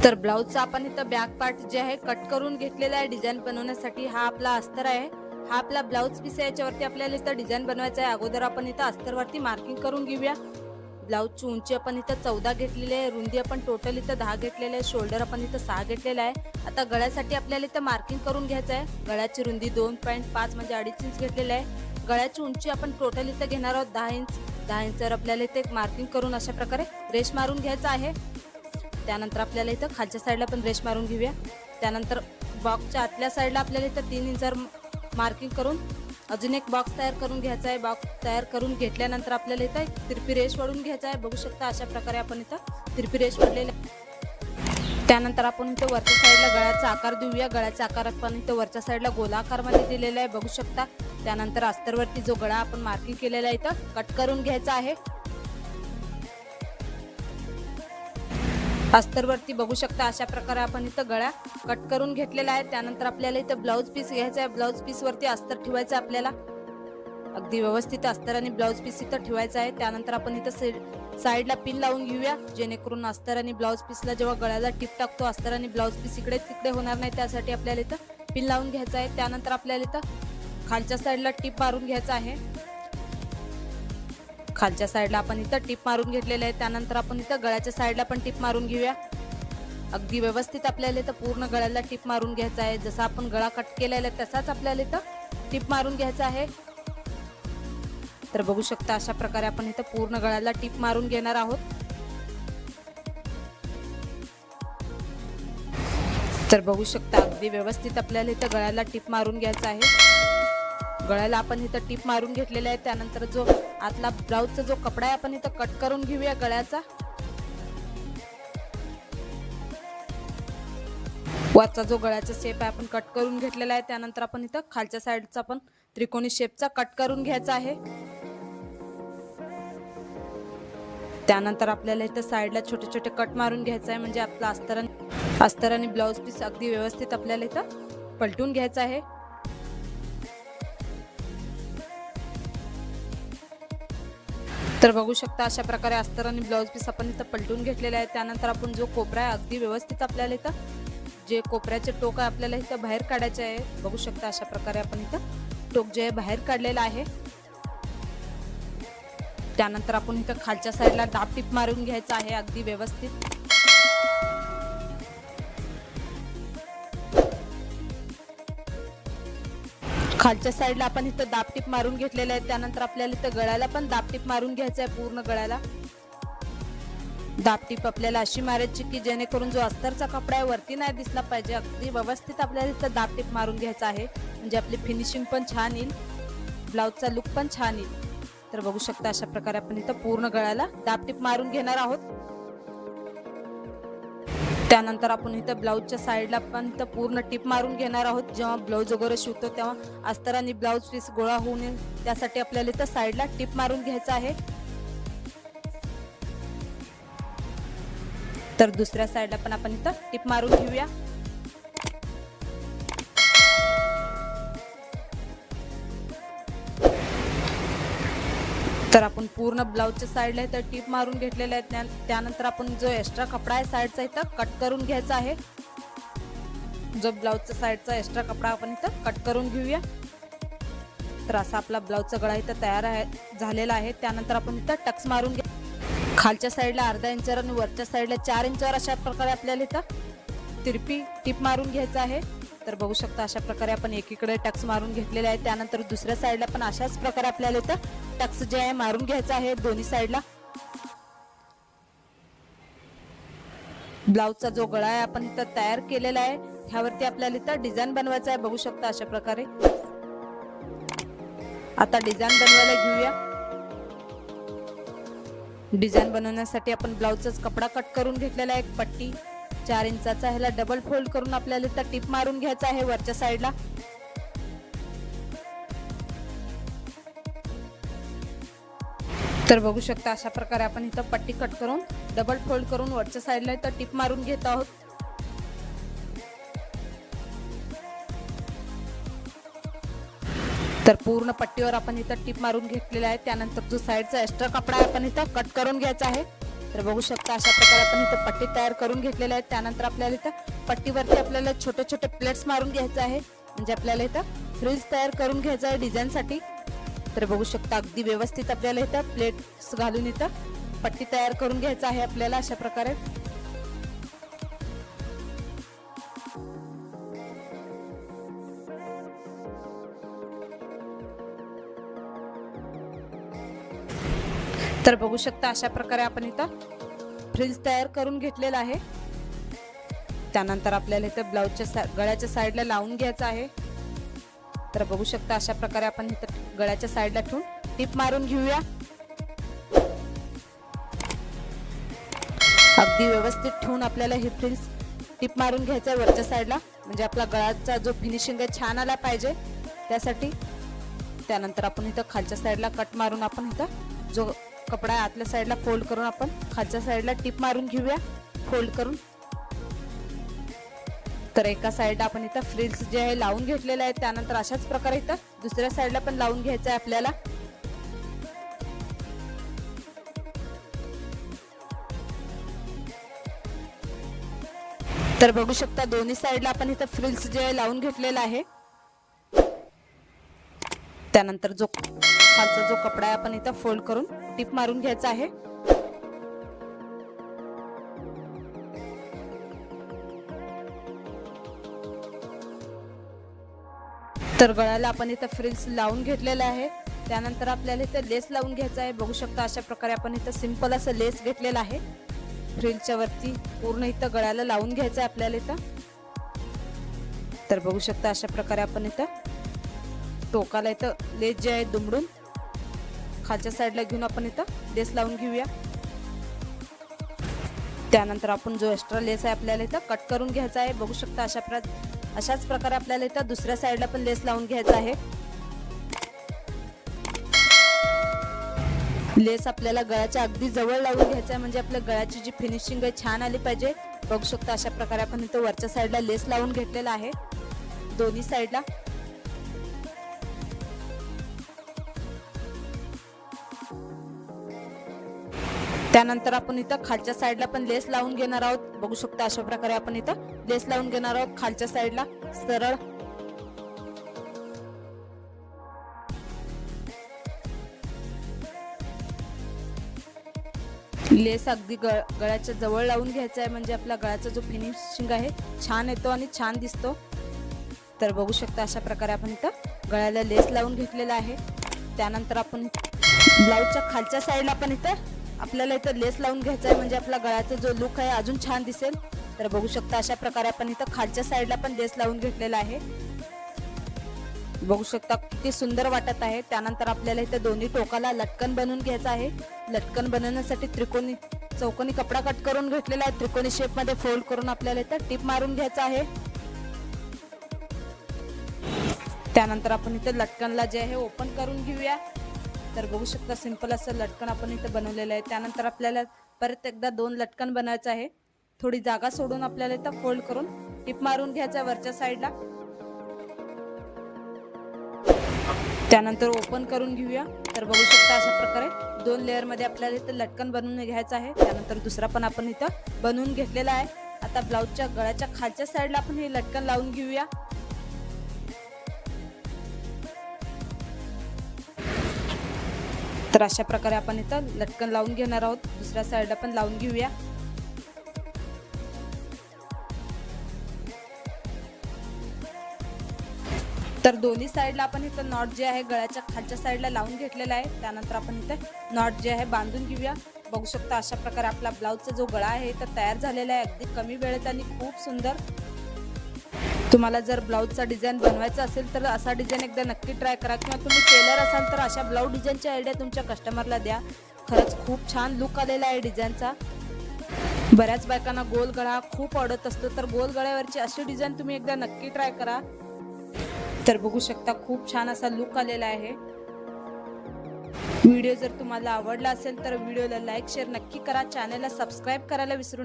तर ब्लाउजचा आपण इथं बॅक पार्ट जे आहे कट करून घेतलेला आहे डिझाइन बनवण्यासाठी। हा आपला अस्तर आहे, हा आपला ब्लाउज पीस आहे, याच्यावरती आपल्याला इथं डिझाइन बनवायचं आहे। अगोदर आपण इथं अस्तरवरती मार्किंग करून घेऊया। ब्लाउजची उंची आपण इथं 14 घेतलेली आहे, रुंदी आपण टोटल इथं 10 घेतलेली आहे, शोल्डर आपण इथं 6 घेतलेला आहे। आता गळ्यासाठी आपल्याला इथं मार्किंग करून घ्यायचं आहे। गळ्याची रुंदी 2.5 म्हणजे 2.5 इंच घेतलेली आहे। गळ्याची उंची आपण टोटल इथं घेणार आहोत 10 इंच। 10 इंचवर आपल्याला इथे मार्किंग करून अशा प्रकारे रेष मारून घ्यायचं आहे। त्यानंतर आपल्याला इथं खालच्या साईडला पण रेष मारून घेऊया। त्यानंतर बॉक्सच्या आतल्या साईडला आपल्याला इथं 3 इंचवर मार्किंग करून अजून एक बॉक्स तयार करून घ्यायचा आहे। बॉक्स तयार करून घेतल्यानंतर आपल्याला इथं एक तिरपी रेष वळून घ्यायचा आहे। बघू शकता अशा प्रकारे आपण इथं तिरपी रेष वळलेली आहे। त्यानंतर आपण इथं वरच्या साईडला गळ्याचा आकार देऊया। गळ्याचा आकार आपण इथं वरच्या साईडला गोलाकारमध्ये दिलेला आहे, बघू शकता। त्यानंतर अस्तरवरती जो गळा आपण मार्किंग केलेला आहे इथं कट करून घ्यायचा आहे। अस्तरवरती बघू शकता अशा प्रकारे आपण इथं गळा कट करून घेतलेला आहे। त्यानंतर आपल्याला इथं ब्लाउज पीस घ्यायचा आहे। ब्लाउज पीस वरती अस्तर ठेवायचं आपल्याला, अगदी व्यवस्थित अस्तर आणि ब्लाउज पीस इथं ठेवायचा आहे। त्यानंतर आपण इथं साईडला पिन लावून घेऊया, जेणेकरून अस्तर आणि ब्लाउज पीसला जेव्हा गळ्याला टिप टाकतो अस्तर आणि ब्लाउज पीस इकडे तिकडे होणार नाही, त्यासाठी आपल्याला इथं पिन लावून घ्यायचं आहे। त्यानंतर आपल्याला इथं खालच्या साईडला टिप मारून घ्यायचं आहे। खालच्या साईडला आपण इथं टिप मारून घेतलेलं आहे। त्यानंतर आपण इथं गळ्याच्या साईडला पण टिप मारून घेऊया। अगदी व्यवस्थित आपल्याला इथं पूर्ण गळ्याला टिप मारून घ्यायचा आहे। जसा आपण गळा कट केलेला आहे तसाच आपल्याला इथं टिप मारून घ्यायचा आहे। तर बघू शकता अशा प्रकारे आपण इथं पूर्ण गळ्याला टिप मारून घेणार आहोत। तर बघू शकता अगदी व्यवस्थित आपल्याला इथं गळ्याला टिप मारून घ्यायचा आहे। गळ्याला आपण इथं टिप मारून घेतलेला आहे। त्यानंतर जो आतला ब्लाउजचा जो कपडा आहे आपण इथं कट करून घेऊया गळ्याचा। वरचा जो गळ्याचा शेप आहे आपण कट करून घेतलेला आहे। त्यानंतर आपण इथं खालच्या साईडचा पण त्रिकोणी शेपचा कट करून घ्यायचा आहे। त्यानंतर आपल्याला इथं साईडला छोटे छोटे कट मारून घ्यायचं आहे, म्हणजे आपला अस्तर आणि ब्लाउज पीस अगदी व्यवस्थित आपल्याला इथं पलटून घ्यायचं आहे। तर बघू शकता अशा प्रकारे अस्तर आणि ब्लाउज पीस आपण इथं पलटून घेतलेला आहे। त्यानंतर आपण जो कोपरा आहे अगदी व्यवस्थित आपल्याला इथं जे कोपऱ्याचे टोक आहे आपल्याला इथं बाहेर काढायचे आहे। बघू शकता अशा प्रकारे आपण इथं टोक जे आहे बाहेर काढलेला आहे। त्यानंतर आपण इथं खालच्या साईडला दाब टिप मारून घ्यायचं आहे अगदी व्यवस्थित। खालच्या साईडला आपण इथं दाब टिप मारून घेतलेलं आहे। त्यानंतर आपल्याला इथं गळ्याला पण दाब टिप मारून घ्यायचं आहे। पूर्ण गळ्याला दाब टिप आपल्याला अशी मारायची की जेणेकरून जो अस्तरचा कपडा आहे वरती नाही दिसला पाहिजे। अगदी व्यवस्थित आपल्याला इथं दाब टिप मारून घ्यायचा आहे, म्हणजे आपली फिनिशिंग पण छान येईल, ब्लाउजचा लुक पण छान येईल। तर बघू शकता अशा प्रकारे आपण इथं पूर्ण गळ्याला दाब टिप मारून घेणार आहोत। त्यानंतर आपण इथं ब्लाउजच्या साईडला पण इथं पूर्ण टिप मारून घेणार आहोत। जेव्हा ब्लाउज वगैरे शिवतो तेव्हा अस्तर आणि ब्लाउज पीस गोळा होऊ नये, त्यासाठी आपल्याला इथं साईडला टिप मारून घ्यायचं आहे। तर दुसऱ्या साईडला पण आपण इथं टिप मारून घेऊया। तर आपण पूर्ण ब्लाउजच्या साईडला इथं टिप मारून घेतलेला आहे। त्यानंतर आपण जो एक्स्ट्रा कपडा आहे साईडचा इथं कट करून घ्यायचा आहे। जो ब्लाउजचा साईडचा एक्स्ट्रा कपडा आपण इथं कट करून घेऊया। तर असा आपला ब्लाउजचा गळा इथं तयार झालेला आहे। त्यानंतर आपण इथं टक्स मारून घ्या। खालच्या साईडला अर्धा इंचवर आणि वरच्या साईडला 4 इंचवर अशा प्रकारे आपल्याला इथं तिरपी टिप मारून घ्यायचं आहे। तर बघू शकता अशा प्रकारे आपण एकीकडे टक्स मारून घेतलेले आहे। त्यानंतर दुसऱ्या साईडला पण अशाच प्रकारे आपल्याला इथं टक्स जे आहे मारून घ्यायचं आहे दोन्ही साईडला। ब्लाउजचा जो गळा आहे आपण इथं तयार केलेला आहे, ह्यावरती आपल्याला इथं डिझाइन बनवायचं आहे। बघू शकता अशा प्रकारे आता डिझाइन बनवायला घेऊया। डिझाइन बनवण्यासाठी आपण ब्लाउजचाच कपडा कट करून घेतलेला आहे, एक पट्टी 4 इंचाचा, ह्याला डबल फोल्ड करून आपल्याला इथं टिप मारून घ्यायचं आहे वरच्या साईडला। तर बघू शकता अशा प्रकारे आपण इथं पट्टी कट करून डबल फोल्ड करून वरच्या साईडला इथं टिप मारून घेत आहोत। तर पूर्ण पट्टीवर आपण इथं टिप मारून घेतलेला आहे। त्यानंतर जो साईडचा एक्स्ट्रा कपडा आहे आपण इथं कट करून घ्यायचा आहे। तर बघू शकता अशा प्रकारे आपण इथं पट्टी तयार करून घेतलेल्या आहेत। त्यानंतर आपल्याला इथं पट्टीवरती आपल्याला छोटे छोटे प्लेट्स मारून घ्यायचे आहे, म्हणजे आपल्याला इथं फ्रीज तयार करून घ्यायचं आहे डिझाईन साठी। तर बघू शकता अगदी व्यवस्थित आपल्याला इथं प्लेट्स घालून इथं पट्टी तयार करून घ्यायचं आहे आपल्याला अशा प्रकारे। तर बघू शकता अशा प्रकारे आपण इथं फ्रिल्स तयार करून घेतलेला आहे। त्यानंतर आपल्याला इथं ब्लाउजच्या गळ्याच्या साईडला लावून घ्यायचं आहे। तर बघू शकता अशा प्रकारे आपण इथं गळ्याच्या साईडला ठेवून टिप मारून घेऊया। अगदी व्यवस्थित ठेवून आपल्याला हे फ्रिल्स टिप मारून घ्यायचं आहे वरच्या साईडला, म्हणजे आपला गळ्याचा जो फिनिशिंग आहे छान आला पाहिजे त्यासाठी। त्यानंतर आपण इथं खालच्या साईडला कट मारून आपण इथं जो कपडा आतल्या साईडला फोल्ड करून आपण खालच्या साईडला टिप मारून घेऊया फोल्ड करून। तर एका साईडला आपण इथं फ्रिल्स जे आहे लावून घेतलेले आहेत। त्यानंतर अशाच प्रकारे इथं दुसऱ्या साईडला पण लावून घ्यायचं आहे आपल्याला। तर बघू शकता दोन्ही साईडला आपण इथं फ्रिल्स जे आहे लावून घेतलेला आहे। त्यानंतर जो खालचा जो कपडा आहे आपण इथं फोल्ड करून टिप मारून घ्यायचा आहे। तर गळ्याला आपण इथं फ्रिल्स लावून घेतलेला आहे। त्यानंतर आपल्याला इथं लेस लावून घ्यायचा आहे। बघू शकता अशा प्रकारे आपण इथं सिंपल असं लेस घेतलेला आहे, फ्रिलच्या वरती पूर्ण इथं गळ्याला लावून घ्यायचं आहे आपल्याला इथं। तर बघू शकता अशा प्रकारे आपण इथं टोकाला इथं लेस जे आहे दुमडून खालच्या साईडला घेऊन आपण इथं लेस लावून घेऊया। त्यानंतर आपण जो एक्स्ट्रा लेस आहे आपल्याला इथं कट करून घ्यायचा आहे। बघू शकता अशाच प्रकारे आपल्याला इथं दुसऱ्या साईडला पण लेस लावून घ्यायचा आहे। लेस आपल्याला गळ्याच्या अगदी जवळ लावून घ्यायचा आहे, म्हणजे आपल्या गळ्याची जी फिनिशिंग आहे छान आली पाहिजे। बघू शकता अशा प्रकारे आपण इथं वरच्या साईडला लेस लावून घेतलेला आहे दोन्ही साईडला। त्यानंतर आपण इथं खालच्या साईडला पण लेस लावून घेणार आहोत। बघू शकता अशा प्रकारे आपण इथं लेस लावून घेणार आहोत खालच्या साईडला सरळ। लेस अगदी गळ्याच्या जवळ लावून घ्यायचा आहे, म्हणजे आपला गळ्याचा जो फिनिशिंग आहे छान येतो आणि छान दिसतो। तर बघू शकता अशा प्रकारे आपण इथं गळ्याला लेस लावून घेतलेला आहे। त्यानंतर आपण ब्लाउजच्या खालच्या साईडला पण इथं आपल्याला इथं लेस लावून घ्यायचा आहे, म्हणजे आपला गळ्याचा जो लुक आहे अजून छान दिसेल। तर बघू शकता अशा प्रकारे आपण इथं खालच्या साईडला पण लेस लावून घेतलेला आहे। बघू शकता किती सुंदर वाटत आहे। त्यानंतर आपल्याला इथं दोन्ही टोकाला लटकन बनवून घ्यायचं आहे। लटकन बनवण्यासाठी चौकोनी कपडा कट करून घेतलेला आहे, त्रिकोणी शेप मध्ये फोल्ड करून आपल्याला इथं टिप मारून घ्यायचं आहे। त्यानंतर आपण इथं लटकनला जे आहे ओपन करून घेऊया। तर बघू शकता सिंपल असं लटकन आपण इथं बनवलेलं आहे। त्यानंतर आपल्याला परत एकदा दोन लटकन बनवायचं आहे, थोडी जागा सोडून आपल्याला इथं फोल्ड करून टिप मारून घ्यायचं आहे वरच्या साईडला। त्यानंतर ओपन करून घेऊया। तर बघू शकता अशा प्रकारे दोन लेअर मध्ये आपल्याला इथं लटकन बनवून घ्यायचं आहे। त्यानंतर दुसरा पण आपण इथं बनवून घेतलेला आहे। आता ब्लाउजच्या गळ्याच्या खालच्या साईडला आपण हे लटकन लावून घेऊया। तर अशा प्रकारे आपण इथं लटकन लावून घेणार आहोत, दुसऱ्या साईडला पण लावून घेऊया। तर दोन्ही साईडला आपण इथं नॉट जे आहे गळ्याच्या खालच्या साईडला लावून घेतलेला आहे। त्यानंतर आपण इथं नॉट जे आहे बांधून घेऊया। बघू शकता अशा प्रकारे आपला ब्लाउजचा जो गळा आहे तो तयार झालेला आहे अगदी कमी वेळेत आणि खूप सुंदर। तुम्हाला जर ब्लाउजचा डिझाईन बनवायचा असेल तर असा डिझाईन एकदा नक्की ट्राय करा, किंवा तुम्ही टेलर असाल तर अशा ब्लाउज डिझाईनची आयडिया तुमच्या कस्टमरला द्या। खरंच खूप छान लुक आलेला आहे डिझाईनचा। बऱ्याच बायकांना गोल गळा खूप आवडत असतो, तर गोल गळ्यावरची अशी डिझाईन तुम्ही एकदा नक्की ट्राय करा। तर बघू शकता खूप छान असा लुक आलेला आहे। व्हिडिओ जर तुम्हाला आवडला असेल तर व्हिडिओला लाईक शेअर नक्की करा, चॅनलला सबस्क्राईब करायला विसरू नका।